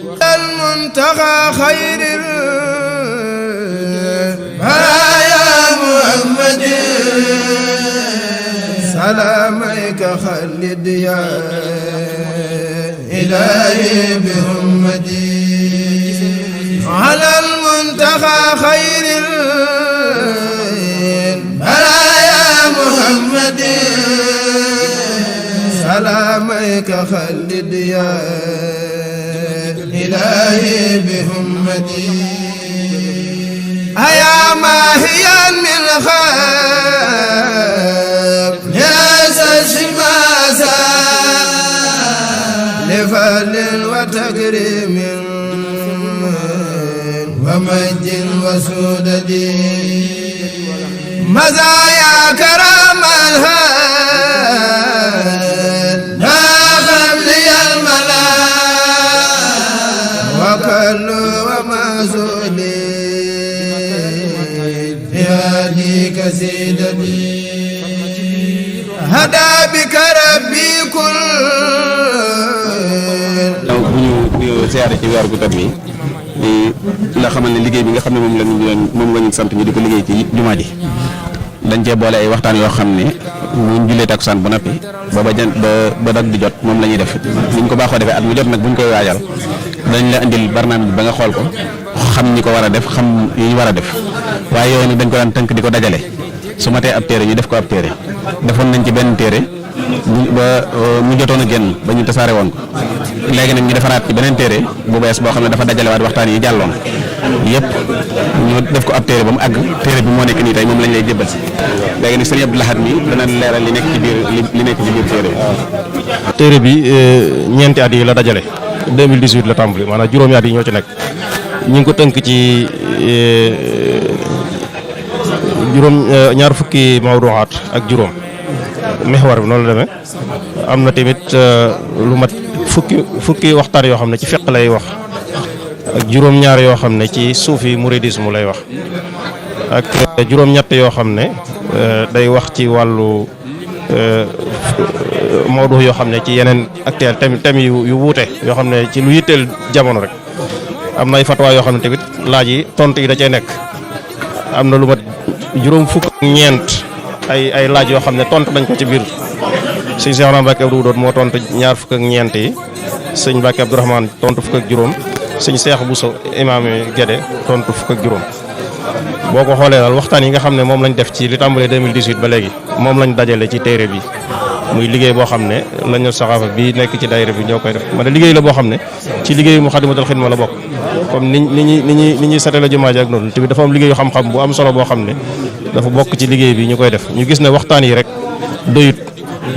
المنتقى خير يا محمد سلامك خلد يا إلهي بهمتي على المنتقى خير يا محمد سلامك خلد يا إلهي بهمتي أيا ماهيا من خاب يا سشماسا لفضل وتكريم ومجد وسودد مزايا كرام الهاد ناخم لي الملا وكل ومسود يهديك سيدتي هدى بك ربي كل bu ñu siyaare ci weer gu tedd mi di la xamal ne liggéey bi nga xam ne moom la ñu sant ñu di ko liggéey ci jumaa ji dañ cee boole ay waxtaan yoo xam ne buñ jullee takkusaan bu noppi ba dag di jot moom la ñuy def niñ ko baaxoo defee at mu jot nag buñ koy waajal dañ la indil barnaamij ba nga xool ko xam ñi ko war a def xam yi ñu war a def waaye yooyu nag dañ ko daan tënk di ko dajale su ma tee ab téere ñu def ko ab téere defoon nañ ci benn téere ba mu jotoon a génn ba ñu tasaare woon ko léegi nag ñu defaraat ci beneen téere bu bees boo xam ne dafa dajalewaat waxtaan yi jàlloon yëpp ñu def ko ab téere ba mu àgg téere bi moo nekk nii tey moom lañ lay jébbal si léegi nag sëñ Abdou Lahad mi dana leeral li nekk ci biir li nekk ci biir téere bi. téere bi ñeenti at yi la dajale 2018 la tàmbali maanaam juróomi at yi ñoo ci nekk ñu ngi ko tënk ci ñaar fukki mawduwaat ak juróom mexwar bi noonu la demee am na tamit lu mat fukki waxtaan yoo xam ne ci fiq lay wax ak juróom-ñaar yoo xam ne ci suufi mouridisme lay wax ak juróom-ñett yoo xam ne day wax ci wàllu mawdu yoo xam ne ci yeneen actuel thème yu wuute yoo xam ne ci lu yitteel jamono rek am na ay fatwa yoo xam ne tamit laaj yi tontu yi da cee nekk am na lu mat juróom fukk ak ñeent ay laaj yoo xam ne tontu nañ ko ci biir sëñ Cheikhouna Mbacké Abdou Wadoud moo tontu ñaar fukk ak ñeent yi sëñ Mbacké Abdourahmane tontu fukk ak juróom sëñ Cheikh Bousso imaam Guédé tontu fukk ak juróom boo ko xoolee daal waxtaan yi nga xam ne moom lañ def ci li tàmbalee 2018 ba léegi moom lañ dajale ci téere bi muy liggéey boo xam ne lañu saxaafa bi nekk ci daayira bi ñoo koy def man liggéey la boo xam ne ci liggéeyu Moukhaddamatoul Khidma la bokk comme ni ñuy satale jumaa ji ak noonu tamit dafa am liggéeyu xam-xam bu am solo boo xam ne dafa bokk ci liggéey bi ñu koy def ñu gis ne waxtaan yi rek doyut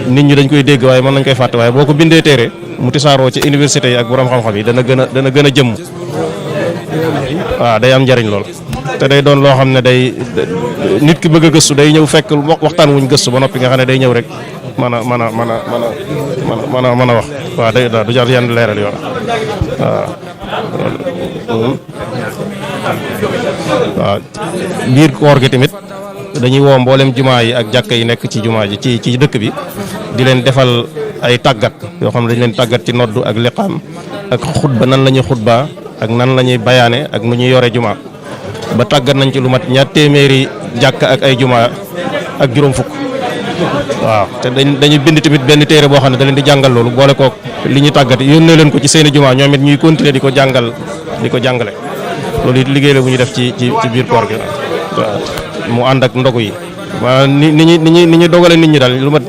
nit ñi dañ koy dégg waaye mën nañ koy fàtte waaye boo ko bindee téere mu tisaaroo ci université yi ak borom xam-xam yi dana gën a jëmm waaw day am njariñ lool te day doon loo xam ne day nit ki bëgg a gëstu day ñëw fekk waxtaan wuñ gëstu ba noppi nga xam ne day ñëw rek mën a wax waaw day du jar yenn leeral yoo waaw biir koor gi tamit dañuy woo mboolem jumaa yi ak jàkka yi nekk ci jumaa ji ci dëkk bi di leen defal ay tàggat yoo xam ne dañ leen tàggat ci noddu ak liqaam ak xutba nan la ñuy xutba ak nan la ñuy bayaane ak nu ñuy yore jumaa ba tàggat nañ ci lu mat ñaar téeméeri jàkka ak ay jumaa ak juróom fukk waaw te dañuy bind tamit benn téere boo xam ne da leen di jàngal loolu boole kook li ñu tàggat yónnee leen ko ci seeni jumaa ñoom it ñuy continuer di ko jàngale loolu it liggéey la bu ñu def ci biir koor gi waaw mu ànd ak ndogu yi maanaam ni ñuy dogale nit ñi daal lu mat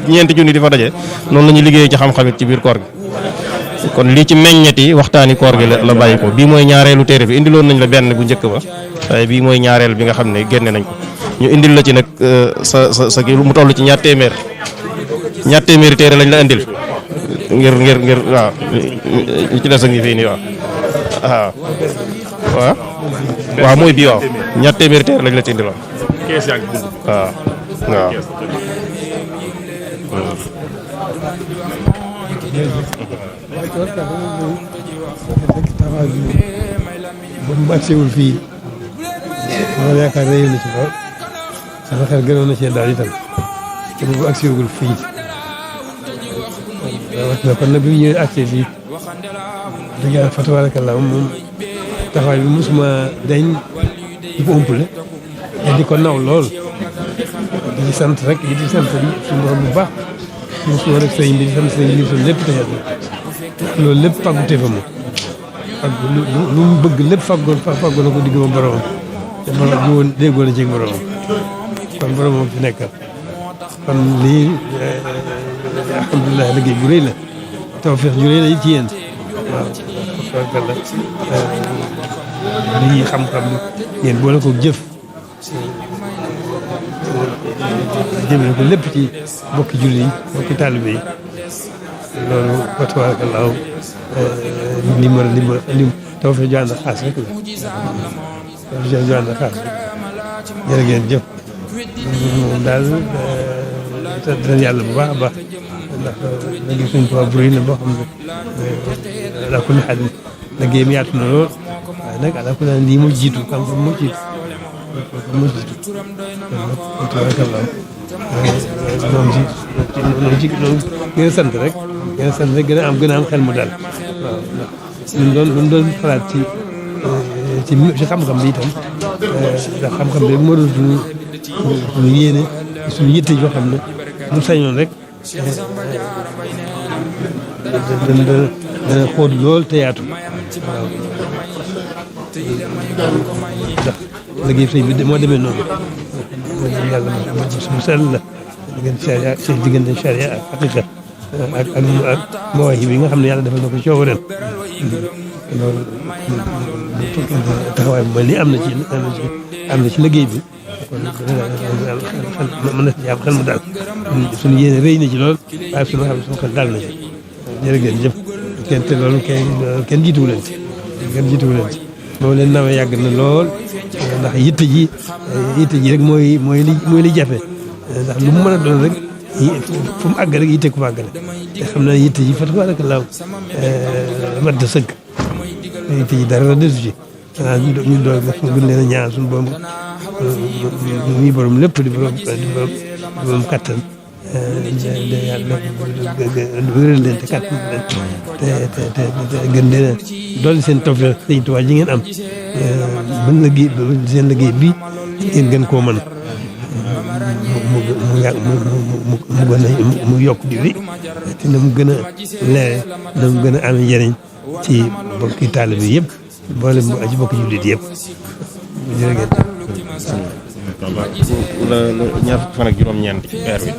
ñeenti junni di fa daje noonu la ñuy liggéeyee ci xam-xamit ci biir koor gi kon lii ci meññeti waxtaani koor gi la bàyyi ko bii mooy ñaareelu téere bi indiloon nañ la benn bu njëkk ba waaye bii mooy ñaareel bi nga xam ne génne nañ ko ñu indil la ci nag sa kii mu toll ci ñaar téeméeri téere lañ la indil ngir waaw li ci des a ngi fii nii waaw mooy bii waaw ñaar téeméeri téere lañ la ci indil waaw ba mu agsiwul fii ma yaakaar ne na ci lool sama xel gënoon na cee daal itam te bu agsiwul fii kon nag bi ñu ñëwee agsi fii dëgg yàlla fa tabarakallah moom taxawaay bi mosuma dañ di ko umpale te di ko naw lool di ci sant rek di ci sant suñu borom bu baax mosuma rek sëriñ bi di sant sëriñ bi lépp te yàlla loolu lépp fàggu te fa moom fàggu lu mu bëgg lépp fàggu na ko digg ma boromam te borom déggoo na ci boromam kon boromam fi nekkal kon lii alhamdulilah liggéey bu rëy la tawfeex ju rëy la ci yéen waaw tabarkalla lii xam-xam ngeen boole ko jëf jëmee ko lépp ci bokki julli yi bokki taalibe yi loolu fa tabarakallaahu lim tawfeex ju ànd xaas rek la tawfeex ju ànd xaas rek jërë ngeen jëf moom daal sant yàlla bu baax a baax ndax liggéey suñu tubaab bu rëy la boo xam ne ala kulli xaal liggéeyam yaatu na lool waaye nag ala kulli xaal lii moo jiitu xam-xam moo jiitu kon tabarakallah noonu gën a sant rek gën a am xel mu dal waaw ndax luñ doon xalaat ci xam-xam bi itam ndax xam-xam bi rek moo doon suñu yéene suñu yitte yoo xam ne bu sañoon rek dana xóot lool te yaatu waaw ndax liggéey sëñ bi moo demee noonu yàlla suñu sell la diggante charia ak haqiqa ak mawaahib yi nga xam ne yàlla defal na ko coobareel loolu taxawaay bu mel nii am na ci liggéey bi kon mën na ci am xel mu daal suñu yéene rëy na ci lool waaye suñu xel daal na ci jërë ngeen jëf te loolu kenn jiituwu leen ci moom leen nawee yàgg na lool ndax yitte ji rek mooy li jafe ndax lu mu mën a doon rek fu mu àgg rek yitte ku fa àggale te xam naa yitte ji fa tabarakallah mat da sëkk yitte ji dara desu ci xanaa ñu doon gën leen a ñaan suñu borom muy borom lépp di borom kattan yàlla wéral leen te kattan leen te gën leen a dolli seen tawfeex Sëñ Tuubaa ji ngeen am ban liggéey seen liggéey bi ngeen gën koo mën mu yokk di wi te na mu gën a leere na mu gën a amee njëriñ ci bokki taalibe yëpp boole ci bokki jullit yëpp jërë ngeen la ñaar fukki fan ak juróom-ñeent ci weer wi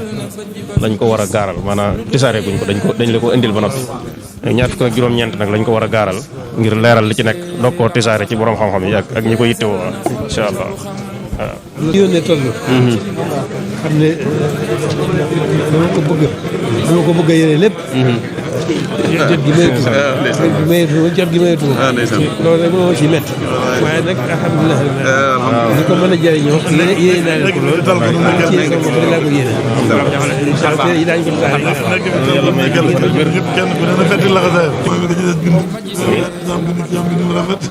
lañ ko war a gaaral maanaam tisaare guñ ko dañ la ko indil ba noppi ñaar fukki ak juróom-ñeent nag lañ ko war a gaaral ngir leeral li ci nekk doog koo tisaare ci borom xam-xam yi ak ñi ko yittewoo incha allah waaw. li yónnee toll. xam ne dama ko bëgg a yore lépp. jot gi mayatu loolu rek moo ci métti waaye nag alhamdulilah ñi ko mën a jëriñoo yéene naa leen ko lool ci sama bopp laa ko yéene yi daañu ko taal yàlla may gàll ñëpp kenn ku ne na fetti laxasaay mooy mi dañu des bind ñoom bind mu rafet